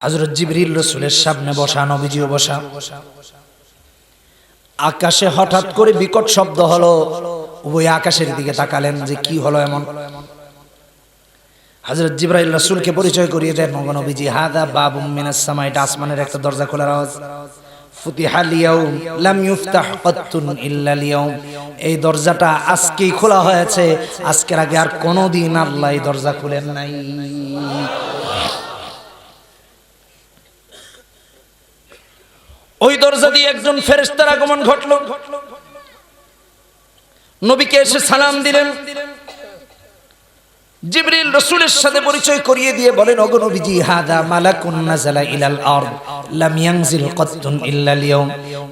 হযরত জিবরিল রাসূলের সামনে বসা, নবীজিও বসা। আকাশে হঠাৎ করে বিকট শব্দ হলো। উভয় আকাশের দিকে তাকালেন যে কি হলো এমন। হযরত জিবরাইল রাসূলকে পরিচয় করিয়ে দেন, নবীজি হাদা বাবুম মিনাস সামা, এটা আসমানের একটা দরজা খোলার আওয়াজ। ফুতিহাল ইয়াউম লাম ইফতাহ কাত্তুন ইল্লা লিয়াউম, এই দরজাটা আজকেই খোলা হয়েছে, আজকের আগে আর কোনোদিন আল্লাহ এই দরজা খুলেন নাই। ওই দরজা দিয়ে একজন ফেরেশতার আগমন ঘটল। নবীকে এসে সালাম দিলেন। জিবরিল রাসূলের সাথে পরিচয় করিয়ে দিয়ে বলেন, ওগো নবীজি, হাদা মালাকুন নাযালা ইলাল আরদ লাম ইয়ানজিল কাত্তুন ইল্লা লিয়াউম,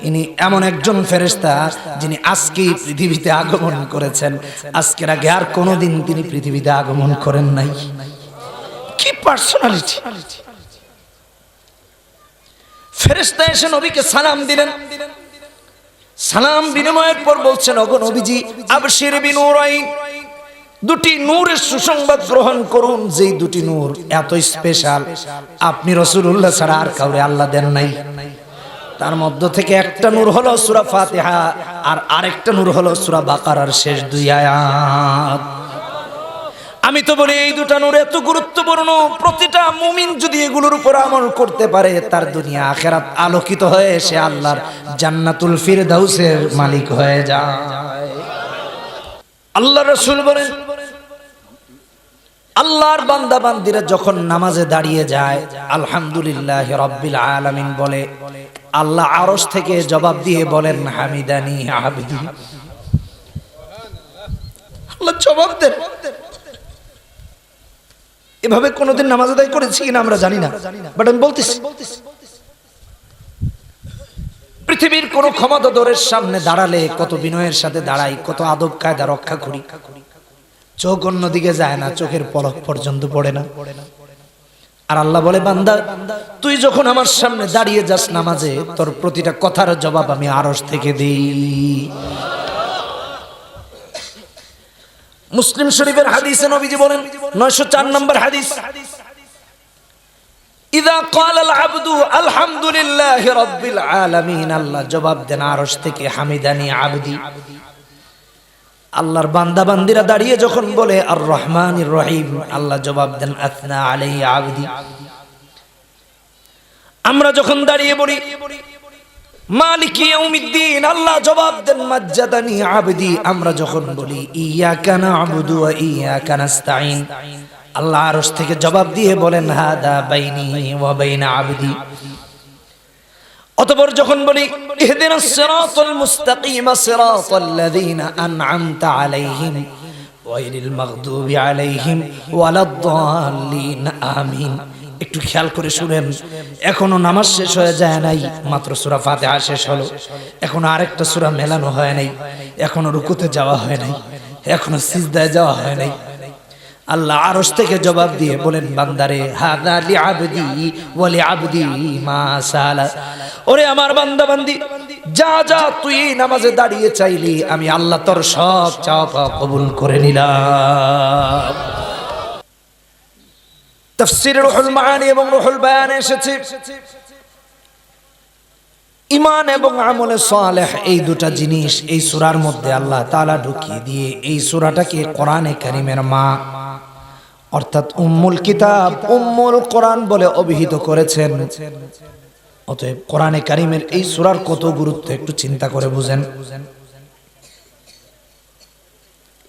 ইনি এমন একজন ফেরেশতা যিনি আজকেই পৃথিবীতে আগমন করেছেন, আজকের আগে আর কোনোদিন তিনি পৃথিবীতে আগমন করেন নাই। কি পার্সোনালিটি! ফেরেশতা এসে নবীকে সালাম দিলেন। সালাম বিনিময়ের পর বলছেন, ওগো নবীজি, আবশির বিনূরাইন, দুটি নূরের সুসংবাদ গ্রহণ করুন, যেই দুটি নূর এত স্পেশাল, আপনি রাসূলুল্লাহ ছাড়া আর কাউরে আল্লাহ দেন নাই। তার মধ্য থেকে একটা নূর হলো সূরা ফাতিহা, আর আরেকটা নূর হলো সূরা বাকারার শেষ দুই আয়াত। আমি তো বলি এই দুটা নূর এত গুরুত্বপূর্ণ, প্রতিটা মুমিন যদি এগুলোর উপর আমল করতে পারে, তার দুনিয়া আখিরাত আলোকিত হয়ে সে আল্লাহর জান্নাতুল ফিরদাউসের মালিক হয়ে যায়। আল্লাহ রাসূল বলেন, আল্লাহর বান্দা বান্দিরা যখন নামাজে দাঁড়িয়ে যায় আলহামদুলিল্লাহি রাব্বিল আলামিন বলে, আল্লাহ আরশ থেকে জবাব দিয়ে বলেন, হামিদানি আবদি। আল্লাহ জবাব দেন। এভাবে কোনোদিন নামাজ আদায় করেছি কিনা আমরা জানি না, বাট আমি বলতেছি, পৃথিবীর কোন ক্ষমতাধরের সামনে দাঁড়ালে কত বিনয়ের সাথে দাঁড়াই, কত আদব কায়দা রক্ষা করি, চোখ অন্যদিকে যায় না, চোখের পলক পর্যন্ত পড়ে না। আর আল্লাহ বলে, বান্দা তুই যখন আমার সামনে দাঁড়িয়ে যাস নামাজে, তোর প্রতিটা কথার জবাব আমি আরশ থেকে দেই। মুসলিম শরীফের হাদিসে নবীজি বলেন, 904 নম্বর হাদিস, ইযা ক্বালাল আবদু আলহামদুলিল্লাহি রাব্বিল আলামিন, আল্লাহ জবাব দেন আরশ থেকে, হামিদানি আবদি। আল্লাহর বান্দা বান্দিরা দাঁড়িয়ে যখন বলে আর রহমানির রহিম, আল্লাহ জবাব দেন আথনা আলাইহি আবদি। আমরা যখন দাঁড়িয়ে বলি মালিক ইয়াউমিদ্দিন, আল্লাহ জবাব দেন মাজ্জাদানি আবদি। আমরা যখন বলি ইয়াকা না'বুদু ওয়া ইয়াকা নাস্তাঈন, আল্লাহ আরশ থেকে জবাব দিয়ে বলেন হাদা বাইনি ওয়া বাইনা আবদি। অতঃপর যখন বলি ইহদিনাস সিরাতাল মুস্তাকিম সিরাতাল্লাযীনা আন'আমতা আলাইহিম গায়রিল মাগদুবি আলাইহিম ওয়ালাদ-দাল্লিন, আমিন। একটু খেয়াল করে শুনেন, এখনো নামাজ শেষ হয়ে যায় নাই, মাত্র সূরা ফাতিহা শেষ হলো, এখনো আরেকটা সূরা মেলানো হয় নাই, এখনো রুকুতে যাওয়া হয় নাই, এখনো সিজদায় যাওয়া হয় নাই। আল্লাহ আরশ থেকে জবাব দিয়ে বলেন, বান্দারে হাদা লিআবদি ওয়া লিআবদি মা সালা, ওরে আমার বান্দা বান্দি, যা যা তুই নামাজে দাঁড়িয়ে চাইলি, আমি আল্লাহ তোর সব চাওয়া কবুল করে নিলাম। তাফসীর রুহুল মাআনি এবং রুহুল বায়ান এসেছে, ঈমান এবং আমলে সালেহ এই দুটা জিনিস এই সূরার মধ্যে আল্লাহ তাআলা ঢুকিয়ে দিয়ে এই সূরাটাকে কোরআনে কারীমের মা অর্থাৎ উম্মুল কিতাব, উম্মুল কোরআন বলে অভিহিত করেছেন। অতএব কোরআনে কারীমের এই সূরার কত গুরুত্ব একটু চিন্তা করে বুঝেন।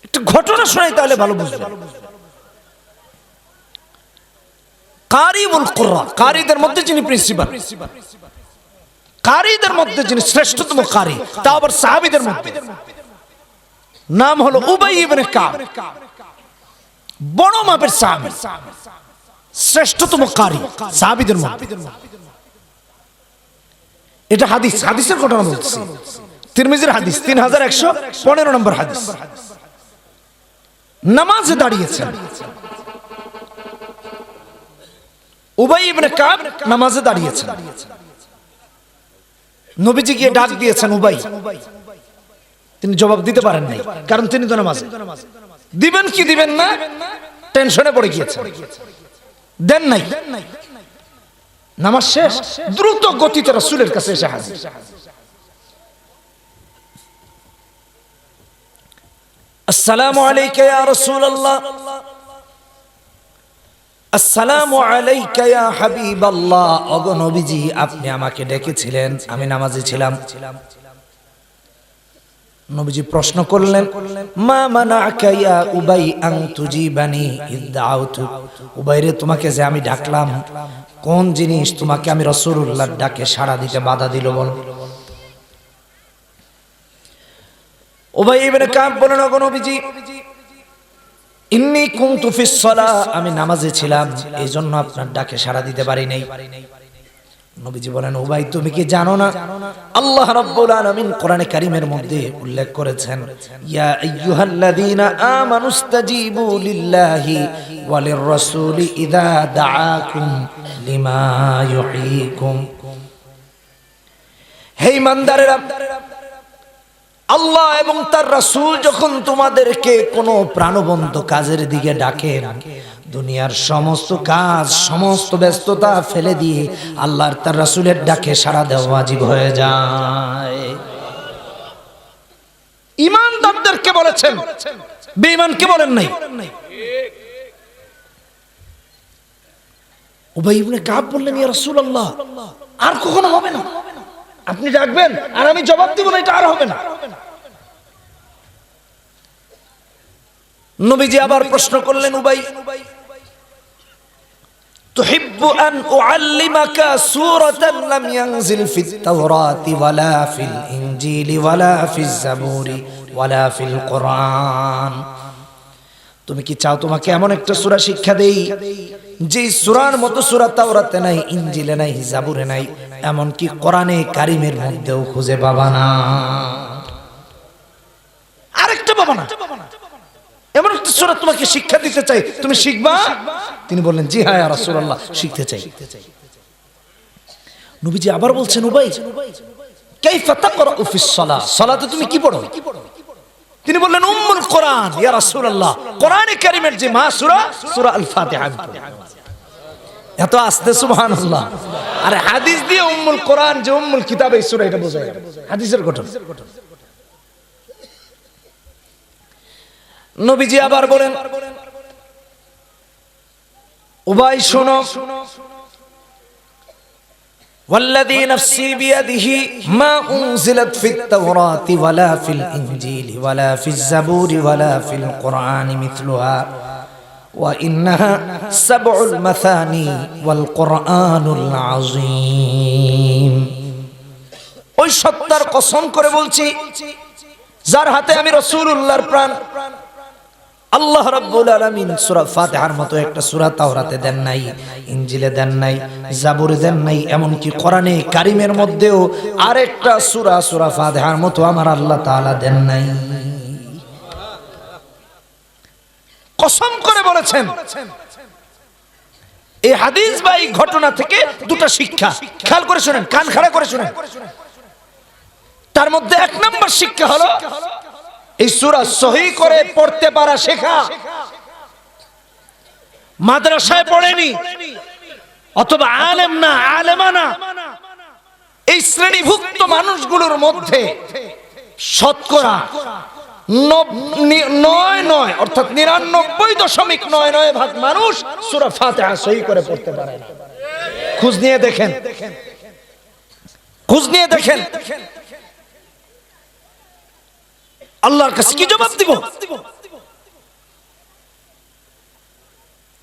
একটু ঘটনা শোনাই তাহলে ভালো বুঝবেন। কারিউল কুরআন, কারীদের মধ্যে যিনি প্রিন্সিপাল, কারীদের মধ্যে যিনি শ্রেষ্ঠতম কারী, তা আবার সাহাবীদের মধ্যে, নাম হলো উবাই ইবনে কাব, বড় মাপের সাহাবী, শ্রেষ্ঠতম কারী সাহাবীদের মধ্যে। এটা হাদিস, হাদিসের ঘটনা বলছি, তিরমিজির হাদিস 3115 নম্বর হাদিস। নামাজে দাঁড়িয়েছেন উবাই ইবনে কাব, নামাজে দাঁড়িয়েছেন, নবীজি গিয়ে ডাক দিয়েছেন উবাই, তিনি জবাব দিতে পারেন নাই, কারণ তিনি তো নামাজে। দিবেন কি দিবেন না টেনশনে পড়ে গিয়েছেন, দেন নাই। নামাজ শেষ, দ্রুত গতিতে রাসূলের কাছে এসে হাজির। আসসালামু আলাইকা ইয়া রাসূলুল্লাহ, আসসালামু আলাইকা ইয়া হাবিবাল্লাহ। ওগো নবীজি, আপনি আমাকে ডেকেছিলেন, আমি নামাজে ছিলাম। নবীজি প্রশ্ন করলেন, মা মানাকা ইয়া উবাই আন তুজিবানি ইদ দাউতু। উবাই রে, তোমাকে যে আমি ডাকলাম, কোন জিনিস তোমাকে আমি রাসূলুল্লাহর ডাকে সাড়া দিতে বাধা দিল বল? উবাই ইবনে কাব বলেন, ওগো নবীজি, ইন্নী কুনতু ফিস সালাহ, আমি নামাজে ছিলাম, এইজন্য আপনার ডাকে সাড়া দিতে পারি নাই। নবীজি বলেন, উবাই তুমি কি জানো না আল্লাহ রাব্বুল আলামিন কোরআনে কারীমের মধ্যে উল্লেখ করেছেন, ইয়া আইয়ুহাল্লাযীনা আমানুস্তাজীবু লিল্লাহি ওয়া লির-রাসূলি ইযা দাআকুম লিমা ইউহয়িকুম। হে ঈমানদারেরা, আল্লাহ এবং তার রাসূল যখন তোমাদেরকে কোনো প্রাণবন্ত কাজের দিকে ডাকেন, দুনিয়ার সমস্ত কাজ, সমস্ত ব্যস্ততা ফেলে দিয়ে আল্লাহর তার রাসূলের ডাকে সাড়া দেওয়া ওয়াজিব হয়ে যায়। ঈমানদারদেরকে বলেছেন, বেঈমানকে বলেন নাই। উবাই ইবনে কাব বললেন, ইয়া রাসূলুল্লাহ, আর কখনো হবে না, আপনি ডাকবেন আর আমি জবাব দিব না, এটা আর হবে না। নবীজি আবার প্রশ্ন করলেন, উবাই, তুহিব্বু আন উআল্লিমাকা সূরাতান লাম ইয়ানজিল ফিত তাওরাতি ওয়ালা ফিল ইনজিলি ওয়ালা ফিজ জাবুরি ওয়ালা ফিল কোরআন। তুমি কি চাও তোমাকে এমন একটা সূরা শিক্ষা দেই যে সূরার মতো সূরা তাওরাতে নাই, ইনজিলে নাই, জাবুরে নাই, এমন কি কোরআনে কারীমের মধ্যেও খুঁজে পাবা না, আরেকটা পাবা না। এমন একটা সূরা তোমাকে শিক্ষা দিতে চাই, তুমি শিখবা? তিনি বললেন, জি হ্যাঁ ইয়া রাসূলুল্লাহ, শিখতে চাই। নবীজি আবার বলছেন, উবাই, কাইফা তাকরাউ ফিস সালাহ, সালাতে তুমি কি পড়ো? তিনি বললেন, উম্মুল কোরআন ইয়া রাসূলুল্লাহ, কোরআনে কারীমের যে মা সূরা, সূরা আল ফাতিহা। এত আস্তে সুবহানাল্লাহ। আরে হাদিস দিয়ে উম্মুল কোরআন, যে উম্মুল কিতাব, এই সূরা, এটা বোঝায় হাদিসের ঘটনা। নবীজি আবার বলেন, উবাই শোনো, ওয়াল্লাযী নাফসি বিয়াদিহি মা উনজিলাত ফিত তাওরাতি ওয়ালা ফিল ইনজিলি ওয়ালা ফিজ জাবুরি ওয়ালা ফিল কোরআনি মিথলুহা ওয়া ইন্নাহা সাবউল মাসানি ওয়াল কোরআনুল আযীম। ওই সত্তার কসম করে বলছি, যার হাতে আমি রাসূলুল্লাহর প্রাণ, আল্লাহ রাব্বুল আলামিন সূরা ফাতিহার মতো একটা সূরা তাওরাতে দেন নাই, ইনজিলে দেন নাই, জাবুরে দেন নাই, এমন কি কোরআনে কারীমের মধ্যেও আরেকটা সূরা, সূরা ফাতিহার মতো আমার আল্লাহ তাআলা দেন নাই। কসম করে বলেছেন। এই হাদিস বা এই ঘটনা থেকে দুটো শিক্ষা, খেয়াল করে শুনেন, কান খাড়া করে শুনেন। তার মধ্যে এক নম্বর শিক্ষা হলো, এই সূরা সহিহ করে পড়তে পারা শেখা। মাদ্রাসায় পড়েনি অথবা আলেম না, আলেমা না, এই শ্রেণীভুক্ত মানুষগুলোর মধ্যে শতকরা 9 অর্থাৎ 99.99% মানুষ সূরা ফাতিহা সহিহ করে পড়তে পারে না। খোঁজ নিয়ে দেখেন, খোঁজ নিয়ে দেখেন, আল্লাহর কাছে কি জবাব দিব?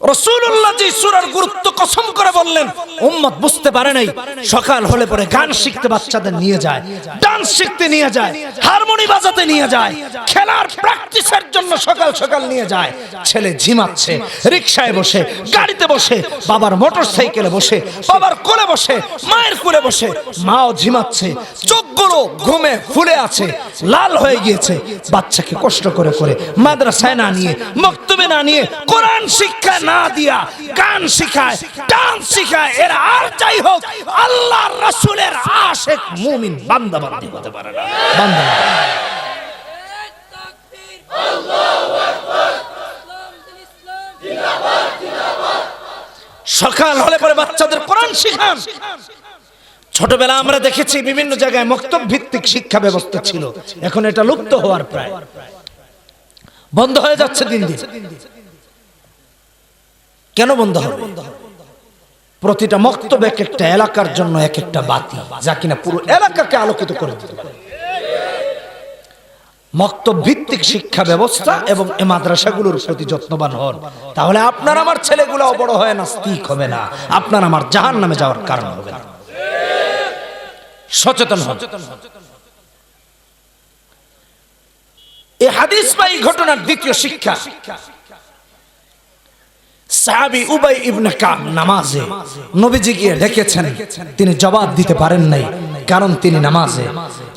রাসূলুল্লাহ যে সূরার গুরুত্ব কসম করে বললেন, উম্মত বুঝতে পারে নাই। সকাল হলে পরে গান শিখতে বাচ্চাদের নিয়ে যায়, ডান্স শিখতে নিয়ে যায়, হারমোনি বাজাতে নিয়ে যায়, খেলার প্র্যাকটিসের জন্য সকাল সকাল নিয়ে যায়। ছেলে ঝিমাচ্ছে, রিকশায় বসে, গাড়িতে বসে, বাবার মোটরসাইকেলে বসে, বাবার কোলে বসে, মায়ের কোলে বসে, মাও ঝিমাচ্ছে, চোখগুলো ঘুমে ফুলে আছে, লাল হয়ে গিয়েছে। বাচ্চাকে কষ্ট করে করে মাদ্রাসায় না নিয়ে, মক্তবে না নিয়ে, কোরআন শিক্ষা না দিয়া গান শিখায়, ডান্স শিখায়। এরা আর যাই হোক, আল্লাহর রাসূলের আশিক মুমিন বান্দা বান্দি হতে পারে না। বান্দা সকাল হলে পরে বাচ্চাদের কোরআন শিখান। ছোটবেলা আমরা দেখেছি বিভিন্ন জায়গায় মক্তব ভিত্তিক শিক্ষা ব্যবস্থা ছিল, এখন এটা লুপ্ত হওয়ার প্রায়, বন্ধ হয়ে যাচ্ছে দিন দিন। কেন বন্ধ হবে? প্রতিটা মক্তব এক একটা এলাকার জন্য এক একটা বাতি, যা কিনা পুরো এলাকাকে আলোকিত করে দিতে পারে। মক্তব ভিত্তিক শিক্ষা ব্যবস্থা এবং এই মাদ্রাসাগুলোর প্রতি যত্নবান হন, তাহলে আপনার আমার ছেলেগুলোও বড় হয় নাস্তিক হবে না, আপনার আমার জাহান্নামে যাওয়ার কারণ হবে না। সচেতন হন। এই হাদিস বা এই ঘটনার দ্বিতীয় শিক্ষা, সাহাবী উবাই ইবনে কাব নামাজে নবীজি গিয়ে ডেকেছেন, তিনি জবাব দিতে পারেন নাই, কারণ তিনি নামাজে।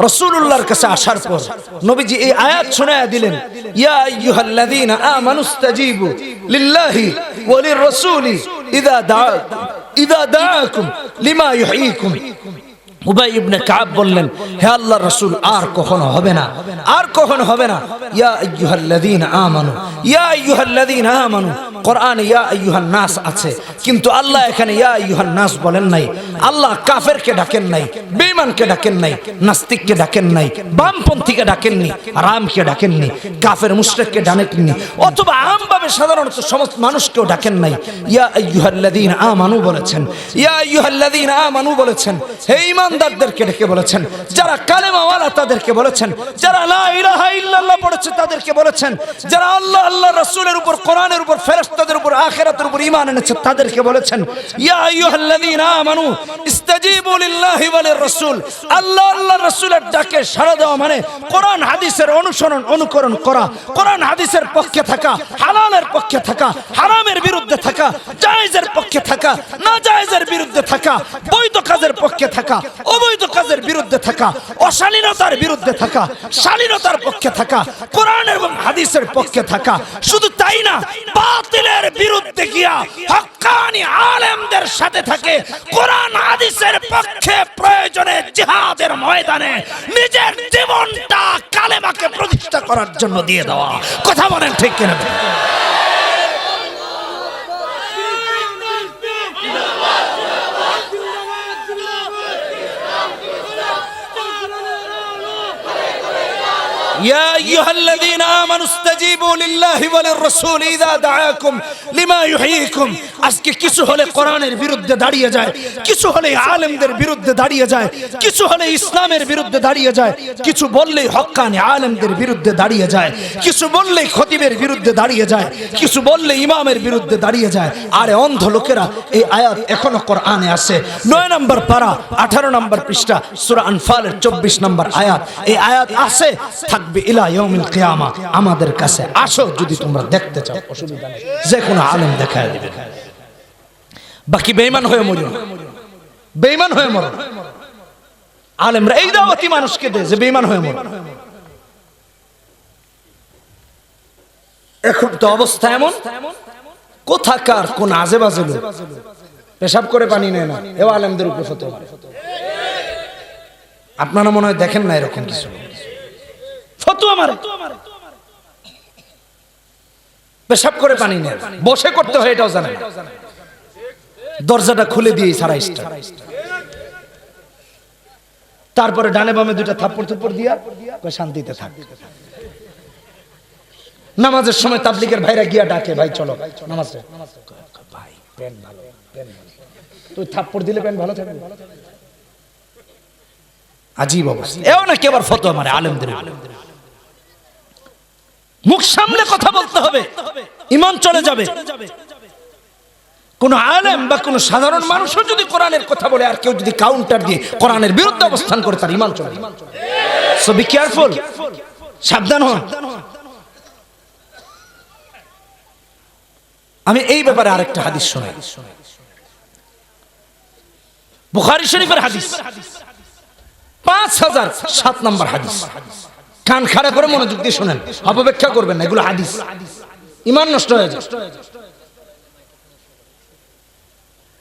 রাসূলুল্লাহর কাছে আসার পর নবীজি এই আয়াত শোনায়া দিলেন, ইয়া আইয়ুহাল্লাযীনা আমানুস্তাজীবু লিল্লাহি ওয়া লির-রাসূলি ইযা দাআকুম লিমা ইউহয়িকুম। উবাই ইবনে কাব বললেন, হে আল্লাহর রাসূল, আর কখনো হবে না, আর কখনো হবে না। ইয়া আইয়ুহাল্লাযীনা আমানু, ইয়া আইয়ুহাল্লাযীনা আমানু। কোরআনে ইয়া আইয়ুহান নাস আছে, কিন্তু আল্লাহ এখানে ইয়া আইয়ুহান নাস বলেন নাই। আল্লাহ কাফেরকে ডাকেন নাই, বেঈমানকে ডাকেন নাই, নাস্তিককে ডাকেন নাই, বামপন্থীকে ডাকেননি, আরামকে ডাকেননি, কাফের মুশরিককে ডাকেননি, অথবা আমভাবে সাধারণত সমস্ত মানুষকেও ডাকেন নাই। ইয়া আইয়ুহাল্লাযীনা আমানু বলেছেন, ইয়া আইয়ুহাল্লাযীনা আমানু বলেছেন, হে ইমানদারদেরকে ডেকে বলেছেন, যারা কালেমাওয়ালা তাদেরকে বলেছেন, যারা লা ইলাহা ইল্লাল্লাহ পড়েছে তাদেরকে বলেছেন, যারা আল্লাহ আল্লাহ রাসূলের উপর, কোরআনের উপর, ফেরেশতাদের উপর, আখিরাতের উপর ঈমান এনেছে তাদেরকে বলেছেন, ইয়া আইয়ুহাল্লাযীনা আমানু ইস্তাজীবু লিল্লাহি ওয়া লির-রাসূল। আল্লাহ আল্লাহর রাসূলের ডাকে সাড়া দেওয়া মানে কোরআন হাদিসের অনুসরণ অনুকরণ করা, কোরআন হাদিসের পক্ষে থাকা, হালালের পক্ষে থাকা, হারামের বিরুদ্ধে থাকা, জায়েজের পক্ষে থাকা, না জায়েজের বিরুদ্ধে থাকা, বৈধ কাজের পক্ষে থাকা, অবৈধ কাজের বিরুদ্ধে থাকা, অশালীনতার বিরুদ্ধে থাকা, শালীনতার পক্ষে থাকা, কোরআন এবং হাদিসের পক্ষে থাকা। শুধু তাই না, বাতিলের বিরুদ্ধে গিয়া হক্কানি আলেমদের সাথে থাকে, কোরআন হাদিসের পক্ষে প্রয়োজনে জিহাদের ময়দানে নিজের জীবনটা কালেমাকে প্রতিষ্ঠা করার জন্য দিয়ে দেওয়া। কথা বলেন ঠিক কিনা? يا أيها الذين آمنوا استجيبوا لله وللرسول إذا دعاكم لما يحييكم। আজকে কিছু হলে কোরআনের বিরুদ্ধে দাঁড়িয়ে যায়, কিছু হলে আলেমদের বিরুদ্ধে দাঁড়িয়ে যায়, কিছু হলে ইসলামের বিরুদ্ধে দাঁড়িয়ে যায়, কিছু বললেই হক্কানি আলেমদের বিরুদ্ধে দাঁড়িয়ে যায়, কিছু বললেই খতিবের বিরুদ্ধে দাঁড়িয়ে যায়, কিছু বললে ইমামের বিরুদ্ধে দাঁড়িয়ে যায়। আরে অন্ধ লোকেরা, এই আয়াত এখনো কোরআনে আছে। 9 নম্বর পারা 18 নম্বর পৃষ্ঠা সূরা আনফালের 24 নম্বর আয়াত। এই আয়াত আছে, থাকবে ইলা ইয়াউমিল কিয়ামা। আমাদের কাছে আসো যদি তোমরা দেখতে চাও, অসুবিধা নেই, যে কোনো আলেম দেখায় দিবেন। বাকি বেঈমান হয়ে মরো, বেঈমান হয়ে মরো। আলেমরা এই দাওয়াতি মানুষকে দেয় যে বেঈমান হয়ে মরো। এখন তো অবস্থা এমন, কোথাকার কোন আজে বাজে লোক পেশাব করে পানি নেয় না, এও আলেমদের উপর ফতোয়া মারে। আপনারা মনে হয় দেখেন না এরকম কিছু, ফতোয়া মারে, পেশাব করে পানি নেয়, বসে করতে হয় এটাও জানেন না, দরজাটা খুলে দিয়ে সারা স্টার, তারপরে ডানে বামে দুইটা থাপ্পড় থুপ্পড় দিয়া শান্তিতে থাক। নামাজের সময় তাবলীগের ভাইরা গিয়া ডাকে, ভাই চলো নামাজে, ভাই পেন ভালো, পেন ভালো, তুই থাপ্পড় দিলে পেন ভালো থাকবে। আজীব অবস্থা। এও না কেবল ফতোয়া মারে আলেমদের। মুখ সামনে কথা বলতে হবে, ঈমান চলে যাবে। কোন আলেম বা কোন সাধারণ মানুষও যদি কোরআনের কথা বলে আর কেউ যদি কাউন্টার দিয়ে কোরআনের বিরুদ্ধে অবস্থান করে, তার ঈমান চলে যাবে। সো বি কেয়ারফুল, সাবধান হন। আমি এই ব্যাপারে আরেকটা হাদিস শোনাই, বুখারী শরীফের হাদিস, 5007 নম্বর হাদিস। কান খাড়া করে মনোযোগ দিয়ে শুনেন, অপব্যাখ্যা করবেন না, এগুলো হাদিস, ঈমান নষ্ট হয়ে যায়।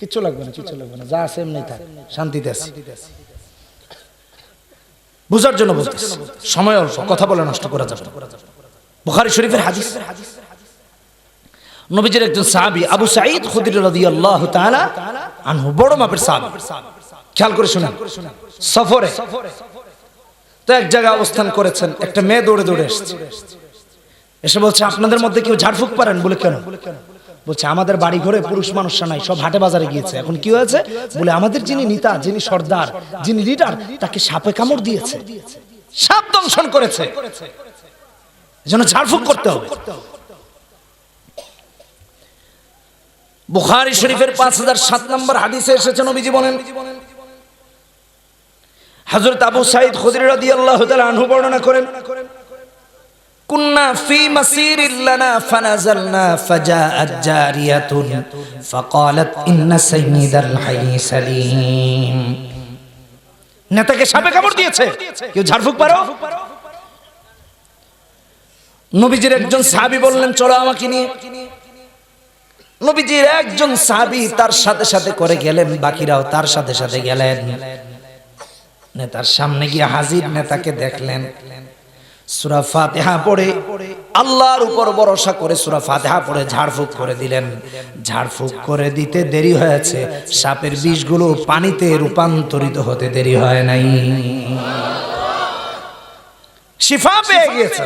কিচ্ছু লাগবে না, কিচ্ছু লাগবে না, যা আছে এমনি থাক, শান্তিতে আছে। বুঝার জন্য বলতেছি, সময় অল্প, কথা বলে নষ্ট করা যাবে না। বুখারী শরীফের হাদিস, নবীজির একজন সাহাবী আবু সাঈদ খুদরি রাদিয়াল্লাহু তাআলা আনহু, বড় মাপের সাহাবী। খেয়াল করে শুনেন, সফরে তো এক জায়গায় অবস্থান করেছেন, একটা মেয়ে দৌড়ে দৌড়ে এসে বলছে, আপনাদের মধ্যে কেউ ঝাড়ফুঁক পারেন? বলে কেন? বলছে, আমাদের বাড়ি ঘরে পুরুষ মানুষরা নাই, সব হাটে বাজারে গিয়েছে। এখন কি হয়েছে? বলে, আমাদের যিনি নেতা, যিনি সর্দার, যিনি লিডার, তাকে সাপে কামড় দিয়েছে, সাপ দংশন করেছে, যেন ঝাড়ফুঁক করতে হবে। বুখারী শরীফের 5007 নম্বর হাদিসে এসেছে, নবীজি বলেন, হযরত আবু সাঈদ খুদরি রাদিয়াল্লাহু তাআলা আনহু বর্ণনা করেন, কুন্না ফি মাসিরিন লানা ফানাজালনা ফাজাআত জারিয়াতুন ফাকালাত ইন্না সাইয়্যিদাল হায়্যি সালিম। নেতাকে সাপে কামড় দিয়েছে, কেউ ঝাড়ফুঁক পারো? নবীজির একজন সাহাবী বললেন, চলো আমাকে নিয়ে। নবীজির একজন সাহাবী তার সাথে সাথে করে গেলেন, বাকিরাও তার সাথে সাথে গেলেন। নেতার সামনে গিয়ে হাজির, নেতাকে দেখলেন, সূরা ফাতিহা পড়ে, আল্লাহর উপর ভরসা করে সূরা ফাতিহা পড়ে ঝাড়ফুঁক করে দিলেন। ঝাড়ফুঁক করে দিতে দেরি হয়েছে, সাপের বিষগুলো পানিতে রূপান্তরিত হতে দেরি হয় নাই, শিফা পেয়ে গিয়েছে।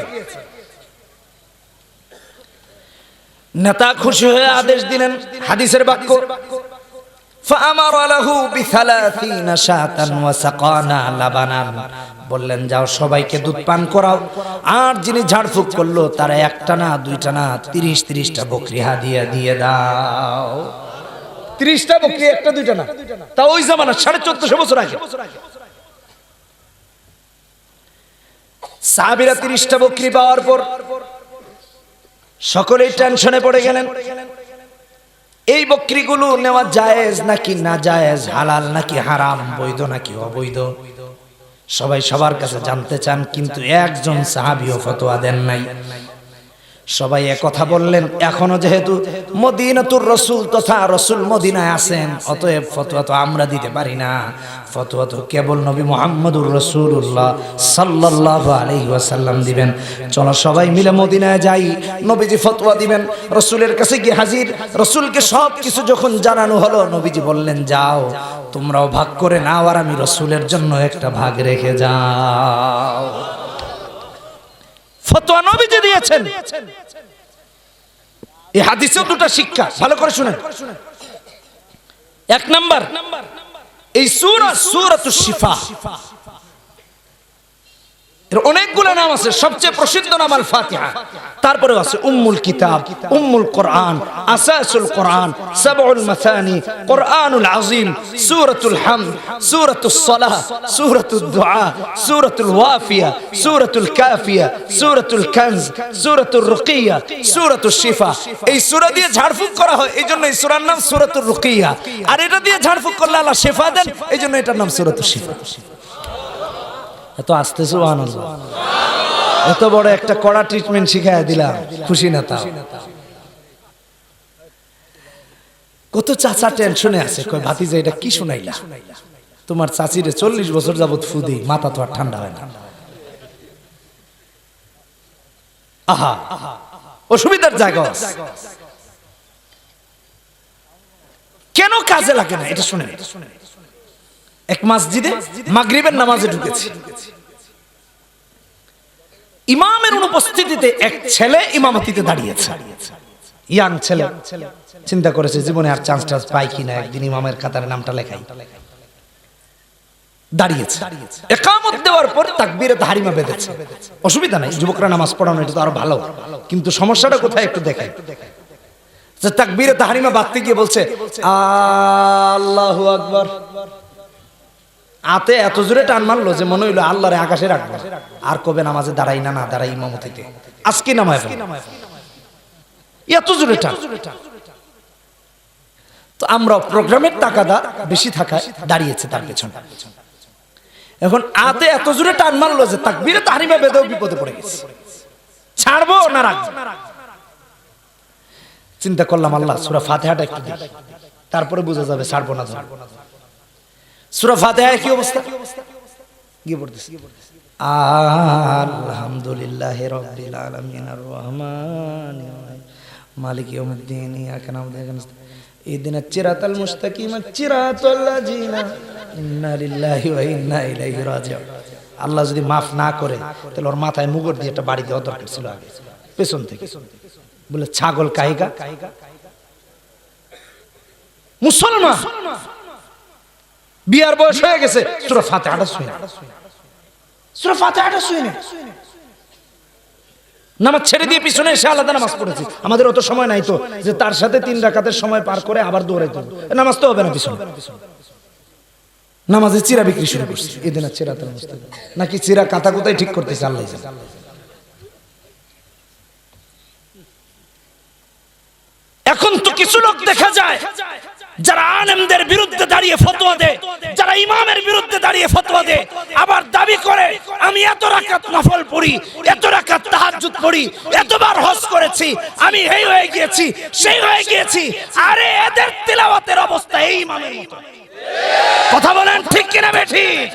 নেতা খুশি হয়ে আদেশ দিলেন, হাদিসের বাক্য, فأمر له ب30 شاة وسقانا لبنا, বললেন, যাও সবাইকে দুধ পান করাও। আর যিনি ঝাড়ফুঁক করলো তারা একটা না দুইটা না 30-30টা বকরি হাদিয়া দিয়ে দাও। 30টা বকরি, একটা দুইটা না, তা ওই জামানা 1450 বছর আগে। সাহাবীরা 30টা বকরি পাওয়ার পর সকলেই টেনশনে পড়ে গেলেন, এই বকরিগুলো নেওয়া জায়েজ নাকি না জায়েজ, হালাল নাকি হারাম, বৈধ নাকি অবৈধ, সবাই সবার কাছে জানতে চান। কিন্তু একজন সাহাবীও ফতোয়া দেন নাই। সবাই একথা বললেন, এখনো যেহেতু মদিনাতুর রাসূল তথা রাসূল মদিনায় আছেন, অতএব ফতোয়া তো আমরা দিতে পারি না, ফতোয়া তো কেবল নবী মুহাম্মদুর রাসূলুল্লাহ সাল্লাল্লাহু আলাইহি ওয়াসাল্লাম দিবেন। চলো সবাই মিলে মদিনায় যাই, নবীজি ফতোয়া দিবেন। রাসূলের কাছে গিয়ে হাজির, রাসূলকে সব কিছু যখন জানানো হলো, নবীজি বললেন, যাও তোমরাও ভাগ করে নাও, আর আমি রাসূলের জন্য একটা ভাগ রেখে যাও। ফতোয়া নবীজি দিয়েছেন। এই হাদিসে দুটো শিক্ষা, ভালো করে শুনেন। এক নাম্বার, এই সূরা সূরাতুশ শিফা, এর অনেকগুলো নাম আছে, সবচেয়ে প্রসিদ্ধ নাম আল ফাতিহা। তারপরে আছে উম্মুল কিতাব, উম্মুল কোরআন, আসাসুল কোরআন, সাবউল মাসানি, কোরআনুল আযীম, সূরাতুল হামদ, সূরাতুস সালাহ, সূরাতুদ দুআ, সূরাতুল ওয়াফিয়া, সূরাতুল কাফিয়া, সূরাতুল কানজ, সূরাতুর রুকিয়া, সূরাতুশ শিফা। এই সূরা দিয়ে ঝাড়ফুঁক করা হয়, এইজন্য এই সূরার নাম সূরাতুর রুকিয়া। আর এটা দিয়ে ঝাড়ফুঁক করলে আল্লাহ শিফা দেন, এইজন্য এটার নাম সূরাতুশ শিফা। এত আস্তে সুবহানাল্লাহ, এত বড় একটা কড়া ট্রিটমেন্ট শিখায় দিলাম, খুশি না? তাও কত চাচা টেনশনে আছে, কই ভাতিজা এটা কি শুনাইলা? তোমার চাচিরে 40 বছর যাবত ফুদি, মাথা তো আর ঠান্ডা হয় না। আহা, অসুবিধার জায়গা কেন কাজে লাগে না, এটা শুনেন। এক মসজিদে মাগরিবের নামাজে ঢুকেছি, ইমামের অনুপস্থিতিতে এক ছেলে ইমামতিতে দাঁড়িয়েছে, ইয়াং ছেলে। চিন্তা করেছে জীবনে আর চান্স টান্স পাই কিনা, একদিন ইমামের খাতার নামটা লেখাই। দাঁড়িয়েছে, ইকামত দেওয়ার পর তাকবীরে তাহরিমা বেঁধেছে। অসুবিধা নাই, যুবকরা নামাজ পড়ানো এটা তো আরো ভালো, কিন্তু সমস্যাটা কোথায় একটু দেখাই। যে তাকবীরে তাহরিমা বাঁধতে গিয়ে বলছে আল্লাহু আকবার, আতে এত জোরে টান মারলো যে মনে হইলো আল্লাহরে আকাশে রাখবো, আর কবে নামাজে দাঁড়াই না, না দাঁড়াই ইমামতিতে, আজকে নামায় এত জোরে টান। তো আমরা প্রোগ্রামের টাকাটা বেশি থাকায় দাঁড়িয়েছে তার পেছনে। এখন আতে এত জোরে টান মারলো যে তাকবীরে তাহরিমা বেঁধেও বিপদে পড়ে গেছে, ছাড়বো না রাখবো। চিন্তা করলাম আল্লাহ সূরা ফাতিহাটা একটু দিই, তারপরে বোঝা যাবে ছাড়বো না ধরবো। সূরা ফাতিহায় কি অবস্থা গিয়ে পড়তেছে, আলহামদুলিল্লাহি রাব্বিল আলামিন আর রহমানির রহিম মালিক ইয়াউমিদ্দিন ইয়াকা না'বুদু ওয়া ইয়াকা নাস্তাঈন ইহদিনাস সিরাতাল মুস্তাকিম সিরাতাল লাযিনা ইন্না লিল্লাহি ওয়া ইন্না ইলাইহি রাজিউন। আল্লাহ যদি মাফ না করে তাহলে ওর মাথায় মুগট দিয়ে একটা বাড়ি দেওয়া দরকার ছিল আগে পেছন থেকে, বলে ছাগল কাইগা। মুসলমান বিয়ার বয়স হয়ে গেছে, সূরা ফাতিহাটা শুনে, সূরা ফাতিহাটা শুনে নামাজ ছেড়ে দিয়ে পিছনে এসে আলাদা নামাজ পড়েছি। আমাদের অত সময় নাই তো যে তার সাথে 3 রাকাতের সময় পার করে আবার দৌড়াইতে হবে, নামাজ তো হবে না পিছনে। নামাজে চিরা বিক্রি শুরু করছে, এদিন আর চিরা তার মুস্তাকিম নাকি চিরা কাঁথা কোথায় ঠিক করতেছে আল্লাহ জানে। এখন তো কিছু লোক দেখা যায় যারা আলেমদের বিরুদ্ধে দাঁড়িয়ে ফতোয়া দেয়, যারা ইমামের বিরুদ্ধে দাঁড়িয়ে ফতোয়া দেয়, আবার দাবি করে আমি এত রাকাত নফল পড়ি, এত রাকাত তাহাজ্জুদ পড়ি, এতবার হজ করেছি, আমি এই হয়ে গিয়েছি সেই হয়ে গিয়েছি। আরে এদের তিলাওয়াতের অবস্থা এই ইমামের মতো। কথা বলেন ঠিক কিনা বেঠিক?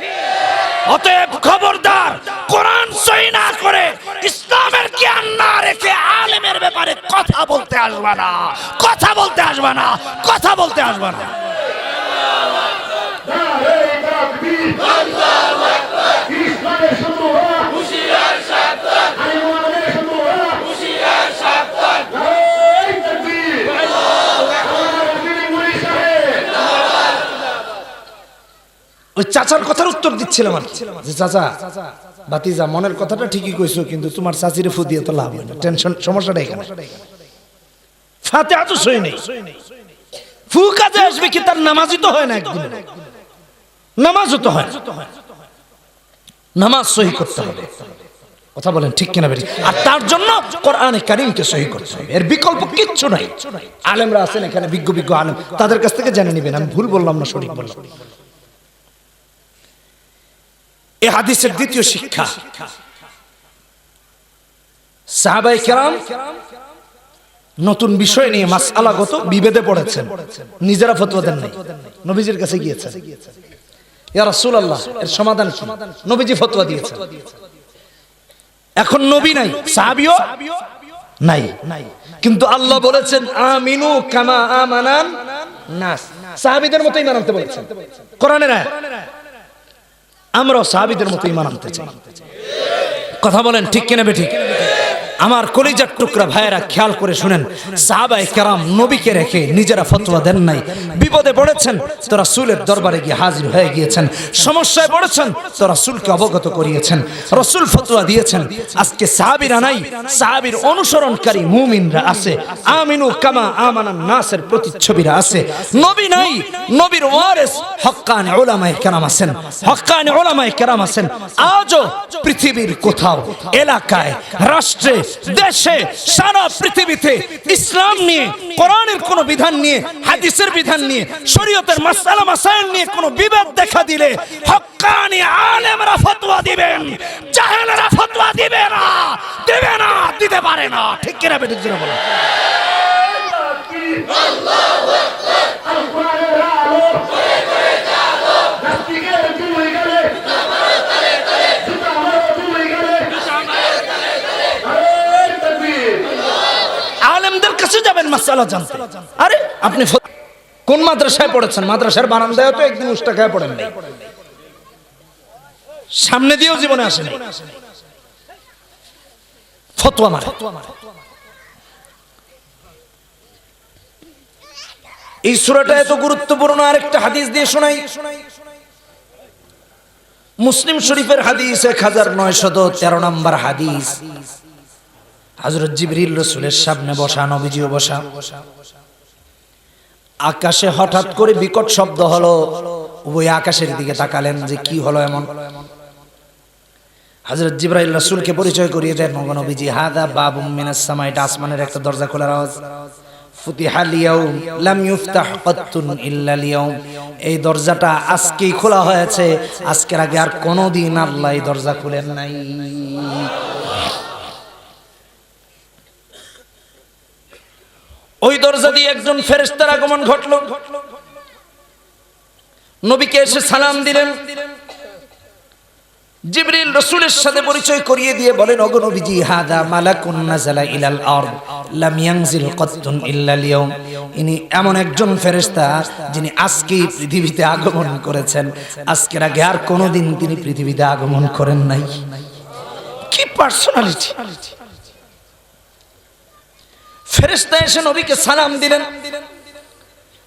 অতএব খবরদার, কোরআন সহি না করে ইসলামের জ্ঞান না রেখে আলেমের ব্যাপারে কথা বলতে আসবে না, কথা বলতে আসবে না, কথা বলতে আসবে না। ওই চাচার কথার উত্তর দিচ্ছিলাম যে চাচা বাতিজা মনের কথাটা ঠিকই কইছো, কিন্তু তোমার চাচিরে ফু দিয়ে তো লাভ হয় না, টেনশন সমস্যাটা এখানে। ফাতিহা তো সহি নেই, ফু কাজে আসবে কি? তার নামাজই তো হয় না, একদিন নামাজও তো হয়, নামাজ সহি করতে হবে। কথা বলেন ঠিক কিনা বেরি? আর তার জন্য কোরআনে কারীমকে সহি করতে হবে, এর বিকল্প কিচ্ছু নাই। আলেমরা আছেন এখানে, বিজ্ঞ বিজ্ঞ আলেম, তাদের কাছ থেকে জেনে নেবেন আমি ভুল বললাম না সঠিক বললাম। এই হাদিসের দ্বিতীয় শিক্ষা, সাহাবায়ে কেরাম নতুন বিষয় নিয়ে মাসআলাগত বিভেদে পড়েছেন, নিজেরা ফতোয়া দেন নাই, নবীজির কাছে গিয়েছেন, ইয়া রাসূলুল্লাহ এর সমাধান কি? নবীজি ফতোয়া দিয়েছেন। এখন নবী নাই, সাহাবীও নাই, কিন্তু আল্লাহ বলেছেন আমিনু কামা আমানান নাস, সাহাবীদের মতো ঈমান আনতে বলেছেন কোরআনের আয়াত। আমরাও সাহাবীদের মতো ঈমান আনতে চাই। কথা বলেন ঠিক কিনা বেঠিক? আমার কলিজার টুকরা ভাইয়েরা খেয়াল করে শুনেন, সাহাবায়ে কেরাম নবীকে রেখে নিজেরা ফতোয়া দেন নাই, বিপদে পড়েছেন তো রাসূলের দরবারে গিয়ে হাজির হয়ে গিয়েছেন, সমস্যায় পড়েছেন তো রাসূলকে অবগত করিয়েছেন, রাসূল ফতোয়া দিয়েছেন। আজকে সাহাবীরা নাই, সাহাবীর অনুসরণকারী মুমিনরা আছে, আমিনু কামা আমানান নাসের প্রতিচ্ছবিরা আছে। নবী নাই, নবীর ওয়ারিস হক্কানি উলামায়ে কেরাম আছেন, হক্কানি উলামায়ে কেরাম আছেন। আজও পৃথিবীর কোথাও, এলাকায়, রাষ্ট্রে, দেশে, সারা পৃথিবীতে ইসলাম নিয়ে, কোরআনের কোন বিধান নিয়ে, হাদিসের বিধান নিয়ে, শরীয়তের মাসআলা মাসাইল নিয়ে কোন বিবাদ দেখা দিলে হক্কানি আলেমরা ফতোয়া দিবেন, জাহেলরা ফতোয়া দিবে না, দিবে না, দিতে পারে না। ঠিক কিনা বেঠিক জোরে বলো। আল্লাহু আকবার। আল কোরআনের আলো করে করে জালো, নাস্তিকের দুই গলে আমার তলে তলে জুতা মারো দুই গলে, জুতা মারো তলে তলে। আরে তাকবীর। আলেমদের কাছে যাবেন মাসআলা জানতে। আরে আপনি কোন মাদ্রাসায় পড়েছেন? মাদ্রাসার বারান্দায় তো একদিন উস্তা খায় পড়েন নাই, সামনে দিয়েও জীবনে আসেনি, ফতোয়া মারে। এই সূরাটা এত গুরুত্বপূর্ণ, আরেকটা হাদিস দিয়ে শোনাই। মুসলিম শরীফের হাদিস 1913 নম্বর হাদিস। হযরত জিবরিল রাসূলের সামনে বসা, নবীজিও বসা। আকাশে হঠাৎ করে বিকট শব্দ হলো, ওই আকাশের দিকে তাকালেন যে কি হলো এমন। হযরত জিবরাইল রাসূলকে পরিচয় করিয়ে দেন, নবীজি হাদা বাবুম মিনাস সামা, এটা আসমানের একটা দরজা খোলার আওয়াজ। ফুতিহাল ইয়াউম লাম ইফতাহ কাত্তুন ইল্লাল ইয়াউম, এই দরজাটা আজকেই খোলা হয়েছে, আজকের আগে আর কোনোদিন আল্লাহ এই দরজা খুলেন নাই। ওই দরজা দিয়ে একজন ফেরেশতার আগমন ঘটলো, নবীকে এসে সালাম দিলেন। জিবরিল রাসূলের সাথে পরিচয় করিয়ে দিয়ে বলেন, ওগো নবীজি, হাদা মালাকুন নাযালা ইলাল আরদ লাম ইয়ানজিল কাত্তুন ইল্লা আল-ইয়াওম। ইনি এমন একজন ফেরেশতা যিনি আজকেই পৃথিবীতে আগমন করেছেন, আজকের আগে আর কোনোদিন তিনি পৃথিবীতে আগমন করেন নাই। কি পার্সোনালিটি! ফেরেশতা এসে নবীকে সালাম দিলেন।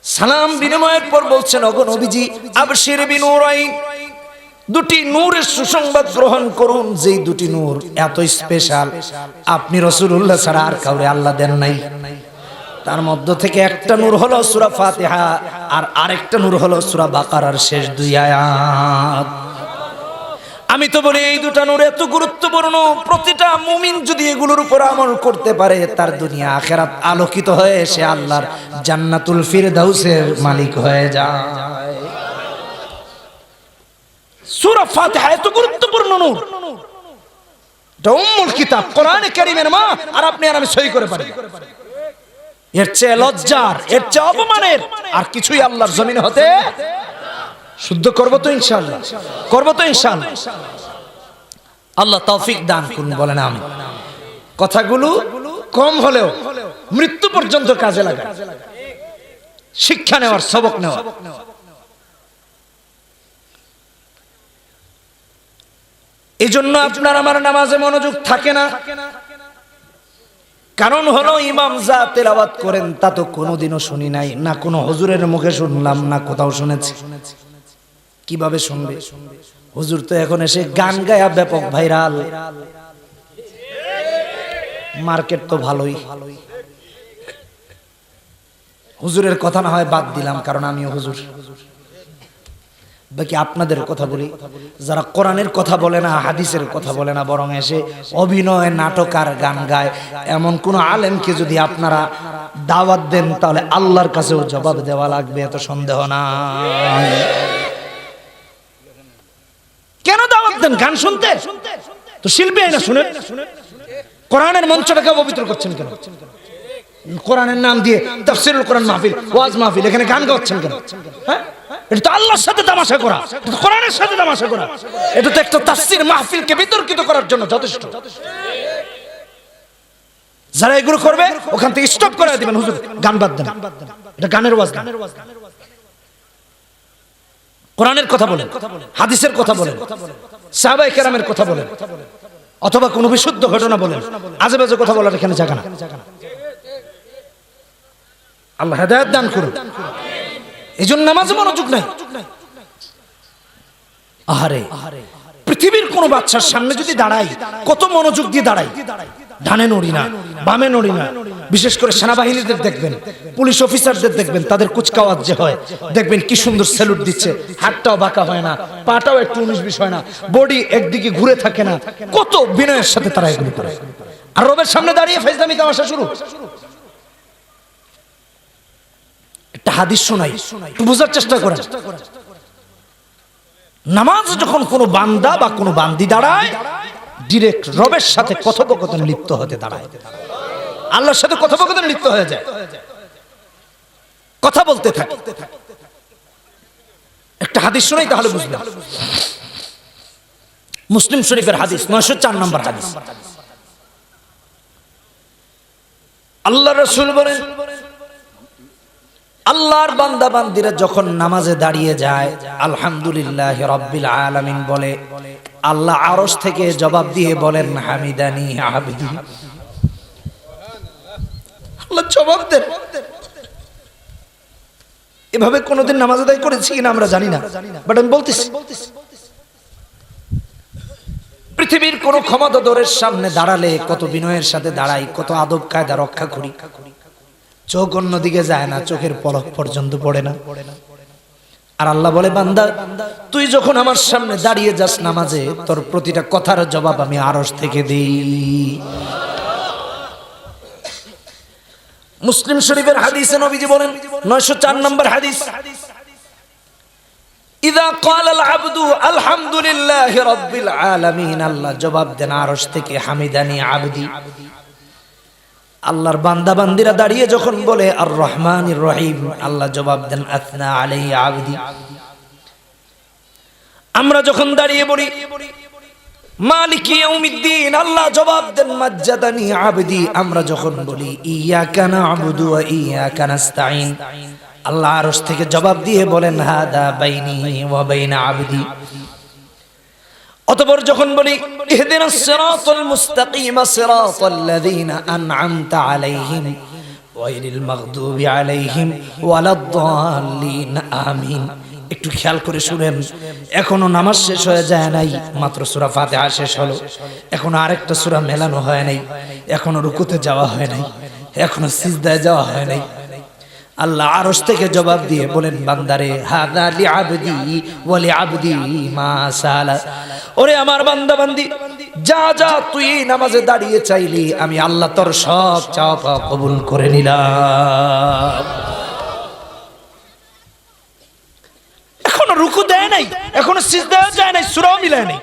সালাম বিনিময়ের পর বলছেন, ওগো নবীজি, আবশির বিনূরাইন, দুটি নূরের সুসংবাদ গ্রহণ করুন, যেই দুটি নূর এত স্পেশাল আপনি রাসূলুল্লাহ ছাড়া আর কাউরে আল্লাহ দেন নাই। তার মধ্য থেকে একটা নূর হলো সূরা ফাতিহা, আর আরেকটা নূর হলো সূরা বাকারার শেষ দুই আয়াত। আমি তো বলি এই দুটা নূর এত গুরুত্বপূর্ণ, প্রতিটা মুমিন যদি এগুলোর উপর আমল করতে পারে, তার দুনিয়া আখিরাত আলোকিত হয়ে সে আল্লাহর জান্নাতুল ফিরদাউসের মালিক হয়ে যায়। সূরা ফাতিহা এত গুরুত্বপূর্ণ নূর, এটা উম্মুল কিতাব, কোরআনে কারীমের মা, আর আপনি আর আমি সই করে পারি। এর চেয়ে লজ্জার, এর চেয়ে অপমানের আর কিছুই আল্লাহর জমিনে হতে। শুদ্ধ করব তো ইনশাআল্লাহ, করব তো ইনশাআল্লাহ। আল্লাহ তৌফিক দান করুন, বলেন আমিন। কথাগুলো কম হলেও মৃত্যু পর্যন্ত কাজে লাগায়, শিক্ষা নেওয়ার, সবক নেওয়ার। এই জন্য আপনার আমার নামাজে মনোযোগ থাকে না, কারণ হলো ইমাম যা তেলাওয়াত করেন তা তো কোনোদিনও শুনি নাই, না কোনো হুজুরের মুখে শুনলাম, না কোথাও শুনেছি। কিভাবে শুনবে? হুজুর তো এখন এসে গান গায়া ব্যাপক ভাইরাল, মার্কেট তো ভালোই। হুজুরের কথা না হয় বাদ দিলাম, কারণ আমিও হুজুর। বাকি আপনাদের কথা বলি, যারা কোরআনের কথা বলে না, হাদিসের কথা বলে না, বরং এসে অভিনয়, নাটক আর গান গায়, এমন কোন আলেমকে যদি আপনারা দাওয়াত দেন, তাহলে আল্লাহর কাছেও জবাব দেওয়া লাগবে, এত সন্দেহ নাই। কেন দাওয়াত দেন? গান শুনতে? তো শিল্পী না শুনে কোরআনের মঞ্চটাকে পবিত্র করছেন কেন? কোরআনের নাম দিয়ে তাফসীরুল কোরআন মাহফিল, ওয়াজ মাহফিল, এখানে গান গাচ্ছেন কেন? হ্যাঁ, এটা তো আল্লাহর সাথে তামাশা করা, কোরআনের সাথে তামাশা করা। এটা তো একটা তাফসীর মাহফিলকে বিতর্কিত করার জন্য যথেষ্ট। যারা এগুলো করবে ওখান থেকে স্টপ করে দিবেন, হুজুর গান বাদ দেন, এটা গানের ওয়াজ না। কোরআনের কথা বলেন, হাদিসের কথা বলেন, সাহাবায়ে কেরামের কথা বলেন, অথবা কোন বিশুদ্ধ ঘটনা বলেন। আজেবাজে কথা বলার এখানে জায়গা না। আল্লাহ হেদায়েত দান করুন। এইজন্য নামাজে মনোযোগ নাই। আহারে, পৃথিবীর কোন বাচ্চার সামনে যদি দাঁড়াই, কত মনোযোগ দিয়ে দাঁড়াই, ডানে নড়ি না, বামে নড়ি না। বিশেষ করে সেনাবাহিনীদের দেখবেন, পুলিশ অফিসারদের দেখবেন, তাদের কুচকাওয়াজ যে হয়, দেখবেন কি সুন্দর স্যালুট দিচ্ছে, হাতটাও বাঁকা হয় না, পাটাও একটু 19-20 হয় না, বডি একদিকে ঘুরে থাকে না, কত বিনয়ের সাথে তারা এগুলো করে। আর রবের সামনে দাঁড়িয়ে ফাইজলামি তামাশা শুরু। একটা হাদিস শোনাই, একটু বোঝার চেষ্টা করেন। নামাজ যখন কোনো বান্দা বা কোনো বান্দি দাঁড়ায়, ডিরেক্ট রবের সাথে কথোপকথন লিপ্ত হতে দাঁড়ায়, আল্লাহর সাথে কথোপকথন লিপ্ত হয়ে যায়, কথা বলতে থাকে। একটা হাদিস শোনাই তাহলে বুঝবেন। মুসলিম শরীফের হাদিস, 904 নম্বর হাদিস। আল্লাহ রাসূল বলেন, আল্লাহর বান্দা বান্দিরা যখন নামাজে দাঁড়িয়ে যায়, আলহামদুলিল্লাহি রাব্বিল আলামিন বলে, আল্লাহ আরশ থেকে জবাব দিয়ে বলেন, হামিদানি আবদি। আল্লাহ জবাব দেন। এভাবে কোনোদিন নামাজ আদায় করেছি কিনা আমরা জানি না, বাট আমি বলতেছি, পৃথিবীর কোন ক্ষমতাধরের সামনে দাঁড়ালে কত বিনয়ের সাথে দাঁড়াই, কত আদব কায়দা রক্ষা করি, চোখ অন্যদিকে যায় না, চোখের পলক পর্যন্ত পড়ে না। আর আল্লাহ বলে, বান্দা তুই যখন আমার সামনে দাঁড়িয়ে যাস নামাজে, তোর প্রতিটা কথার জবাব আমি আরশ থেকে দেই। মুসলিম শরীফের হাদিসে নবীজি বলেন, 904 নম্বর হাদিস, ইযা ক্বালাল আবদু আলহামদুলিল্লাহি রাব্বিল আলামিন, আল্লাহ জবাব দেন আরশ থেকে, হামিদানি আবদি। আল্লাহর বান্দা বান্দিরা দাঁড়িয়ে যখন বলে আর রহমানির রহিম, আল্লাহ জবাব দেন আথনা আলাইহি আবদি। আমরা যখন দাঁড়িয়ে বলি মালিকি ইয়াউমিদ্দিন, আল্লাহ জবাব দেন মাজ্জাদানি আবদি। আমরা যখন বলি ইয়াকা না'বুদু ওয়া ইয়াকা নাস্তাঈন, আল্লাহ আরশ থেকে জবাব দিয়ে বলেন হাদা বাইনি ওয়া বাইনা আবদি। অতঃপর যখন বলি ইহদিনাস সিরাতাল মুস্তাকিম সিরাতাল্লাযীনা আন'আমতা আলাইহিম গায়রিল মাগদুবি আলাইহিম ওয়ালাদ-দাল্লিন, আমিন। একটু খেয়াল করে শুনেন, এখনো নামাজ শেষ হয়ে যায় নাই, মাত্র সূরা ফাতিহা শেষ হলো, এখনো আরেকটা সূরা মেলানো হয় নাই, এখনো রুকুতে যাওয়া হয় নাই, এখনো সিজদায় যাওয়া হয় নাই। আল্লাহ আরশ থেকে জবাব দিয়ে বলেন বান্দারে হাদা লিআবদি ওয়া লিআবদি মা সালা, ওরে আমার বান্দা বান্দি, যা যা তুই নামাজে দাঁড়িয়ে চাইলি, আমি আল্লাহ তোর সব চাওয়া পাওয়া কবুল করে নিলাম। এখনো রুকু দেয় নাই, এখনো সিজদায় যায় নাই, সূরাও মিলায় নাই।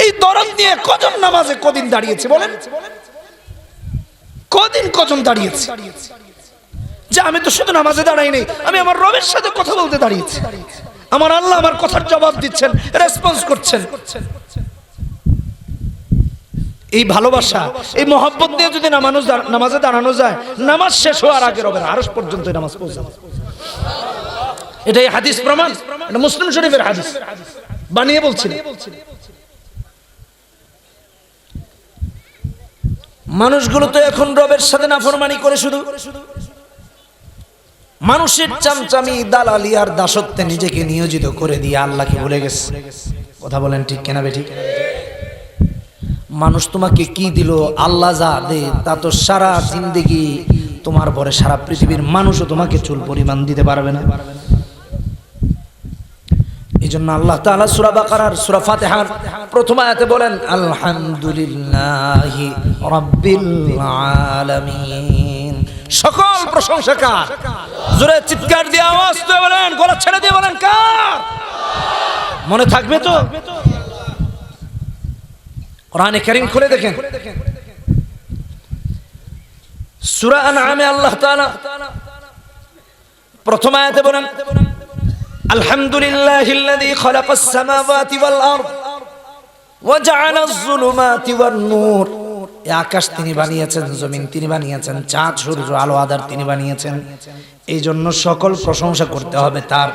এই দরদ নিয়ে কজন নামাজে কদিন দাঁড়িয়েছে বলেন? কজন দাঁড়িয়েছে যে আমি তো শুধু নামাজে দাঁড়াই নাই, আমি আমার রবের সাথে কথা বলতে দাঁড়িয়েছি, আমার আল্লাহ আমার কথার জবাব দিচ্ছেন, রেসপন্স করছেন। এই ভালোবাসা, এই মহব্বত নিয়ে যদি নামাজে দাঁড়ানো যায়, নামাজ শেষ হওয়ার আগে রবের আরশ পর্যন্ত নামাজ পৌঁছাবে। এটাই হাদিস প্রমাণ, এটা মুসলিম শরীফের হাদিস, বানিয়ে বলছি না। মানুষগুলো তো এখন রবের সাথে নাফরমানি করে, শুধু মানুষের চামচামি, দালালি আর দাসত্বে নিজেকে নিয়োজিত করে দিয়ে আল্লাহকে ভুলে গেছে। কথা বলেন ঠিক কিনা বেঠিক? মানুষ তোমাকে কি দিল, আল্লাহ যা দে তা তো সারা জিন্দেগি তোমার পরে সারা পৃথিবীর মানুষও তোমাকে চুল পরিমাণ দিতে পারবে না। এই জন্য আল্লাহ তাআলা সূরা বাকারার সূরা ফাতিহার প্রথম আয়াতে বলেন আলহামদুলিল্লাহি রাব্বিল আলামিন, সকল প্রশংসা কার? জোরে চিৎকার দিয়ে আওয়াজ দিয়ে বলেন, গলা ছেড়ে দিয়ে বলেন কার? মনে থাকবে তো? কোরআনে কারীম খুলে দেখেন, সূরা আনআমে আল্লাহ তাআলা প্রথম আয়াতে বলেন আলহামদুলিল্লাহিল্লাযী খালাকাস সামাওয়াতি ওয়াল আরদ ওয়া জাআলাজ যুলুমাতি ওয়ান নূর। এই আকাশ তিনি বানিয়েছেন, জমিন তিনি বানিয়েছেন, চাঁদ সূর্য আলো আঁধার তিনি বানিয়েছেন। এই জন্য সকল প্রশংসা করতে হবে তার।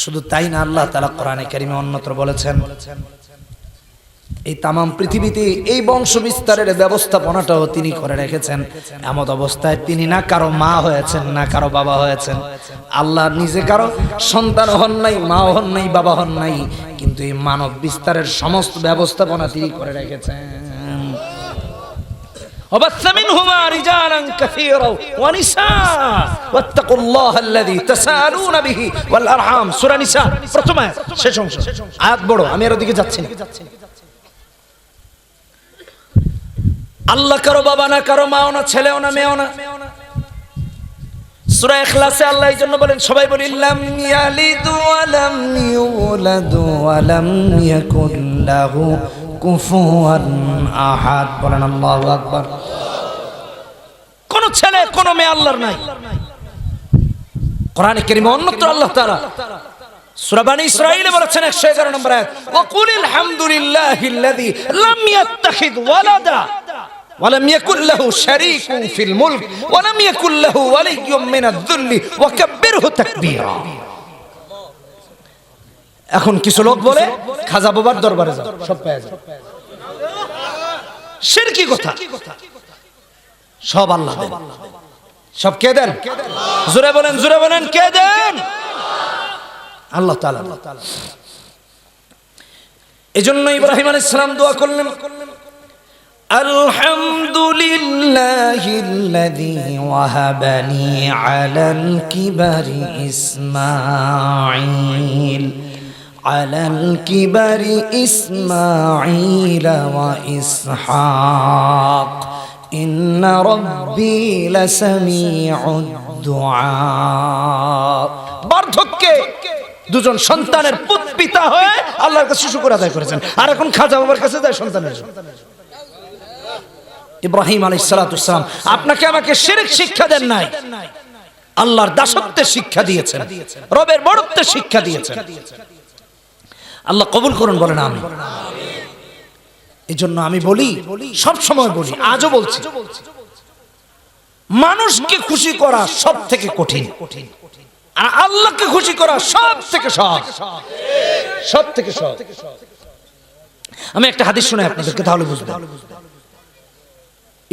শুধু তাই না, আল্লাহ তাআলা কোরআনে কারীমে অন্যত্র বলেছেন এই তামাম পৃথিবীতে এই বংশ বিস্তারের ব্যবস্থাপনাটাও তিনি করে রেখেছেন। এমন অবস্থায় তিনি না কারো মা হয়েছেন, না কারো বাবা হয়েছেন। আল্লাহ নিজে কারো সন্তান হন নাই, মা হন নাই, বাবা হন নাই, কিন্তু এই মানব বিস্তারের সমস্ত ব্যবস্থাপনা তিনি করে রেখেছেন। وبث منهما رجالا كثيرا ونساء واتقوا الله الذي تساءلون به والارحام। সূরা নিসা প্রথম আয়াত, শেষ অংশ। আয়াত বড়, আমি এর দিকে যাচ্ছি না। আল্লাহ কারো বাবা না, কারো মাও না, ছেলেও না, মেয়েও না। সূরা ইখলাসে আল্লাহ এই জন্য বলেন, সবাই বলি লাম ইয়ালিদু ওয়া লাম ইউলাদু ওয়া লাম ইয়াকুল লাহু কুফুয়ান আহাদ। বলেন আল্লাহু আকবার। কোন ছেলে কোন মেয়ে আল্লাহর নাই। কোরআনে কারীমে অন্যত্র আল্লাহ তাআলা সূরা বনী ইসরাঈলে বলেছেন 111 নম্বর আয়াত, ওয়া কুলিল হামদুলিল্লাহিল্লাযী লাম ইয়াত্তাখিয ওয়ালাদা ওয়া লাম ইয়াকুল লাহু শারীকুন ফিল মুলক ওয়া লাম ইয়াকুল লাহু ওয়ালিয়্যুম মিনায-যুল্লি ওয়া কাব্বিরহু তাকবীরা। এখন কিছু লোক বলে খাজা বাবার দরবারে যাও, সব পেয়ে যাও। শিরকি কথা। সব আল্লাহ দেন। সব কে দেন? জোরে বলেন, জোরে বলেন, কে দেন? আল্লাহ তাআলা। এজন্য ইব্রাহিম আলাইহিস সালাম দোয়া করলেন আলহামদুলিল্লাহিল্লাযী ওয়াহাবানি আলাল কিবারি ইসমাঈল আলাল কিবারি ইসমাঈল ওয়া ইসহাক ইন্না রাব্বী লাসামিউদ দুআ। বার্ধক্যে দুজন সন্তানের পিতা হয়ে আল্লাহর কাছে শুকর আদায় করেছেন, আর এখন খাজা বাবার কাছে যায় সন্তানের জন্য। ইব্রাহিম আলাইহিস সালাতু ওয়াস সালাম আপনাকে আমাকে শিরক শিক্ষা দেন নাই, আল্লাহর দাসত্বের শিক্ষা দিয়েছেন, রবের বড়ত্বের শিক্ষা দিয়েছেন। আল্লাহ কবুল করুন, বলেন আমিন। এই জন্য আমি বলি, সব সময় বলি, আজও বলছি, মানুষকে খুশি করা সব থেকে কঠিন, আর আল্লাহকে খুশি করা সব থেকে সহজ, সব থেকে সহজ। আমি একটা হাদিস শোনাই আপনাদেরকে, তাহলে বুঝবেন।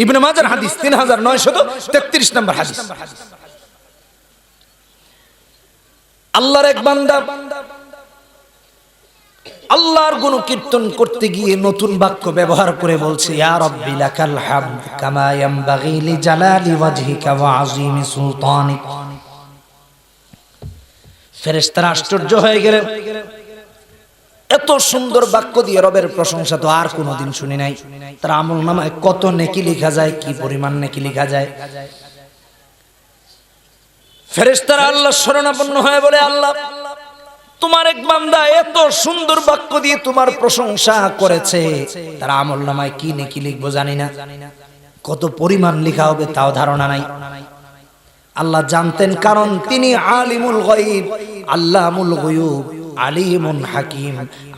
ইবনে মাজার হাদিস 3933 নম্বর হাদিস। আল্লাহর এক বান্দা আল্লাহর গুণকীর্তন করতে গিয়ে নতুন বাক্য ব্যবহার করে বলছে, ইয়া রাব্বি লাকাল হামদ কামা ইয়ানবাগি লিজালালি ওয়াজহিকা ওয়া আযীমি সুলতানিক। ফেরেশতারা আশ্চর্য হয়ে গেলেন, এত সুন্দর বাক্য দিয়ে রবের প্রশংসা তো আর কোনোদিন শুনি নাই। তার আমলনামায় কত নেকি লেখা যায়, কি পরিমাণ নেকি লেখা যায়। ফেরেশতারা আল্লাহর শরণাপন্ন হয়ে বলে, আল্লাহ, তোমার এক বান্দা এত সুন্দর বাক্য দিয়ে তোমার প্রশংসা করেছে, তার আমলনামায় কি নেকি লিখবো জানি না, কত পরিমাণ লেখা হবে তাও ধারণা নাই। আল্লাহ জানতেন, কারণ তিনি আলিমুল গায়ব, আল্লামুল গায়ুব, আলিমুন হাকিম,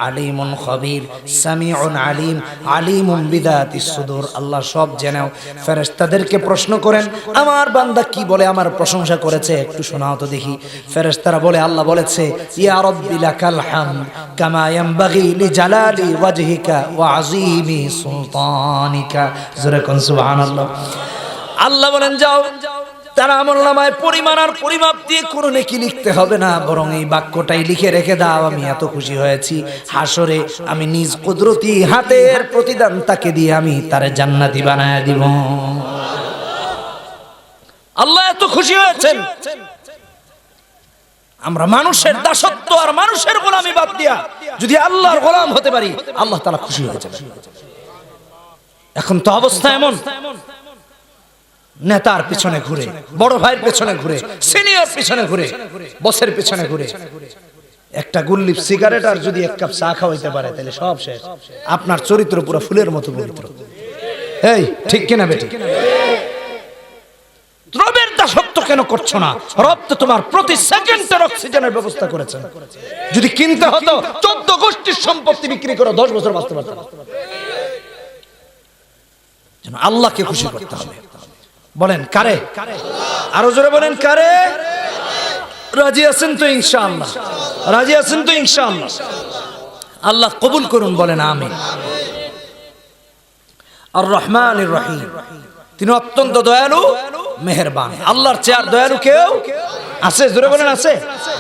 আলিমুন খবীর, সামিউন আলিম, আলিমুন বিদাতিস সুদূর। আল্লাহ সব জেনেও ফেরেশতাদেরকে প্রশ্ন করেন, আমার বান্দা কি বলে আমার প্রশংসা করেছে, একটু শোনাও তো দেখি। ফেরেশতারা বলে, আল্লাহ বলেছে, ইয়া রাব্বি লাকাল হামদ কামা ইয়ানবাগি লিজালালি ওয়াজহিকা ওয়া আযীমি সুলতানিকা। জোরে কোন সুবহানাল্লাহ। আল্লাহ বলেন, যাও, তার আমলনামায় পরিমাণ আর পরিমাপ দিয়ে কোনো নেকি লিখতে হবে না, বরং এই বাক্যটাই লিখে রেখে দাও, আমি এত খুশি হয়েছি, হাসরে আমি নিজ কুদরতি হাতের প্রতিদান তাকে দিয়ে আমি তার জান্নাতি বানায় দিব। আল্লাহ এত খুশি হয়েছেন। আমরা মানুষের দাসত্ব আর মানুষের গোলামি বাদ দিয়া যদি আল্লাহর গোলাম হতে পারি, আল্লাহ তাআলা খুশি হয়ে যাবেন। এখন তো অবস্থা এমন, নেতার পিছনে ঘুরে, বড় ভাইয়ের পেছনে ঘুরে, সিনিয়র পিছনে ঘুরে, বসের পিছনে ঘুরে, একটা গুল্লি সিগারেট আর যদি এক কাপ চা খাওয়াইতে পারে তাহলে সব শেষ। আপনার চরিত্র পুরো ফুলের মতো পবিত্র। এই ঠিক কিনা বেটি? রবের দাসত্ব কেন করছো না? রব তো তোমার প্রতি সেকেন্ডের অক্সিজেনের ব্যবস্থা করেছেন। যদি কিনতে হতো 14 গোষ্ঠীর সম্পত্তি বিক্রি করে 10 বছর বাঁচতে পারতেন। যেন আল্লাহকে খুশি করতে হবে। বলেন কারে? আরো জোরে বলেন কারে? রাজি আছেন তো ইনশাআল্লাহ? রাজি আছেন তো ইনশাআল্লাহ? আল্লাহ কবুল করুন, বলেন আমিন। আর রহমানির রহিম, তিনি অত্যন্ত দয়ালু, মেহেরবান। আল্লাহর চেয়ে আর দয়ালু কেউ আছে? জোরে বলেন আছে?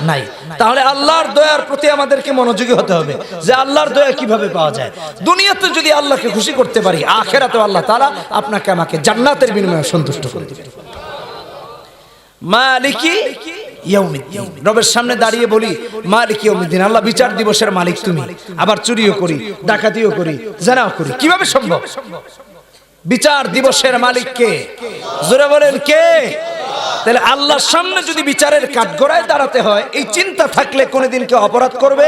নাই। তাহলে আল্লাহর দয়ার প্রতি আমাদেরকে মনোযোগী হতে হবে, যে আল্লাহর দয়া কিভাবে পাওয়া যায়। দুনিয়াতে যদি আল্লাহকে খুশি করতে পারি, আখিরাতে আল্লাহ তাআলা আপনাকে আমাকে জান্নাতের বিনিময়ে সন্তুষ্ট করে দিবেন। মালিকি ইয়াউমিদ্দিন, রবের সামনে দাঁড়িয়ে বলি, মালিকি ইয়াউমিদ্দিন, আল্লাহ বিচার দিবসের মালিক তুমি। আবার চুরিও করি, ডাকাতিও করি, জানাও করি, কিভাবে সম্ভব? বিচার দিবসের মালিক কে? জোরে বলেন কে? তাহলে আল্লাহর সামনে যদি বিচারের কাঠগড়ায় দাঁড়াতে হয়, এই চিন্তা থাকলে কোনদিন কেউ অপরাধ করবে?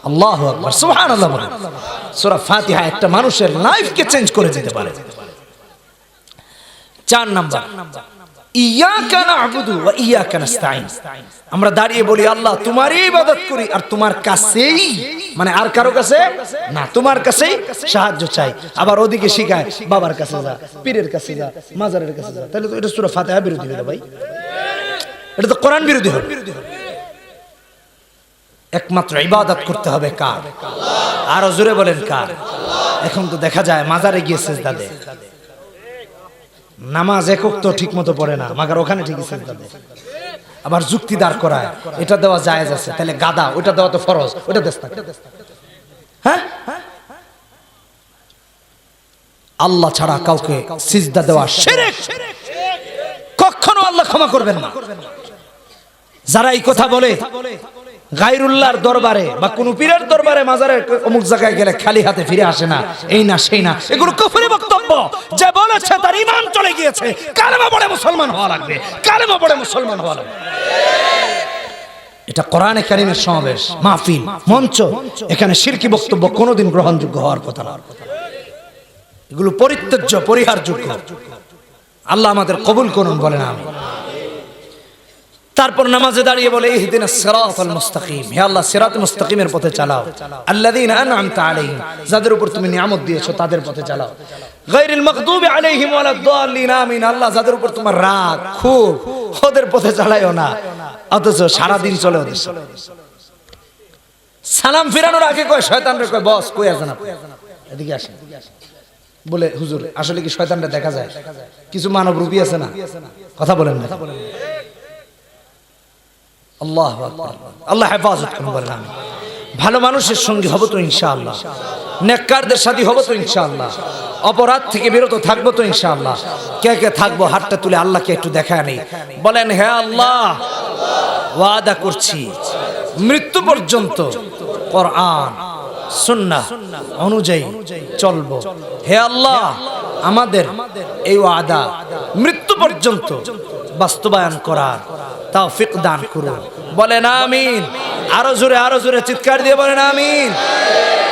আল্লাহু আকবার, সুবহানাল্লাহ বলেন। সূরা ফাতিহা একটা মানুষের লাইফকে চেঞ্জ করে দিতে পারে। 4 নাম্বার, ইয়াকা না'বুদু ওয়া ইয়াকা নাস্তাঈন। আমরা দাঁড়িয়ে বলি, আল্লাহ তোমারই ইবাদত করি আর তোমার কাছেই, মানে আর কারো কাছে না, তোমার কাছেই সাহায্য চাই। আবার ওদিকে শিখায়, বাবার কাছে যা, পীরের কাছে যা, মাজারের কাছে যা। তাহলে তো এটা সূরা ফাতিহা বিরোধী হলো ভাই, এটা তো কোরআন বিরোধী হলো। একমাত্র ইবাদত করতে হবে কার? আরো জোরে বলেন কার? এখন তো দেখা যায় মাজারে গিয়ে সিজদা দেয়, নামাজ একক তো ঠিক মতো পড়ে না, মাগার ওখানে ঠিকই সিজদা দেয়। আবার যুক্তি দাঁড় করায়, এটা দেওয়া জায়েজ আছে, তাহলে গাদা, ওটা দেওয়া তো ফরজ, ওটা দেশ না। হ্যাঁ, আল্লাহ ছাড়া কাউকে সিজদা দেওয়া শিরক, কখনো আল্লাহ ক্ষমা করবেন না। যারা এই কথা বলে গায়রুল্লাহর দরবারে বা কোন পীরের দরবারে, মাজারে অমুক জায়গায় গেলে খালি হাতে ফিরে আসে না, এই না সেই না, এগুলো কুফরি বক্তব্য। যে বলেছে তার ঈমান চলে গিয়েছে। কালেমা পড়ে মুসলমান হওয়া লাগবে, কালেমা পড়ে মুসলমান হওয়া লাগবে। এটা কোরআনে কারীমের সমাবেশ, মাহফিল, মঞ্চ, এখানে শিরকি বক্তব্য কোনোদিন গ্রহণযোগ্য হওয়ার কথা না। এগুলো পরিত্যাজ্য, পরিহারযোগ্য। আল্লাহ আমাদের কবুল করুন, বলেন আমিন। তারপর নামাজে দাঁড়িয়ে বলে ইহদিনাস সিরাতাল মুস্তাকিম, হে আল্লাহ সিরাত মুস্তাকিমের পথে চালাও। আল্লাযীনা আন'আমতা আলাইহিম, যাদের উপর তুমি নিয়ামত দিয়েছো তাদের পথে চালাও। গায়রিল মাগদুবি আলাইহিম ওয়ালাদ-দাল্লিন, আমিন। আল্লাহ যাদের উপর তোমার রাগ খুব, ওদের পথে চালাইও না। অথচ সারা দিন চলে ওদের সাথে। সালাম ফিরানোর আগে কয় শয়তানরে, কয় বস কই আছেন আপনি, এদিকে আসেন। বলে হুজুর আসলে কি শয়তানটা দেখা যায়? কিছু মানব রূপী আছে না, কথা বলেন না। আল্লাহু আকবার, আল্লাহ হেফাজত করুন বলেন আমিন। ভালো মানুষের সঙ্গী হব তো ইনশাআল্লাহ, নেককারদের সাথী হব তো ইনশাআল্লাহ, অপরাধ থেকে বিরত থাকবো তো ইনশাআল্লাহ। কে কে থাকবো হাতটা তুলে আল্লাহকে একটু দেখায় নেই, বলেন হে আল্লাহ ওয়াদা করছি মৃত্যু পর্যন্ত কোরআন সুন্নাহ অনুযায়ী চলবো। হে আল্লাহ আমাদের এই ওয়াদা মৃত্যু পর্যন্ত বাস্তবায়ন করার তৌফিক দান করুন, বলেন আমিন। আরো জোরে চিৎকার দিয়ে বলেন আমিন।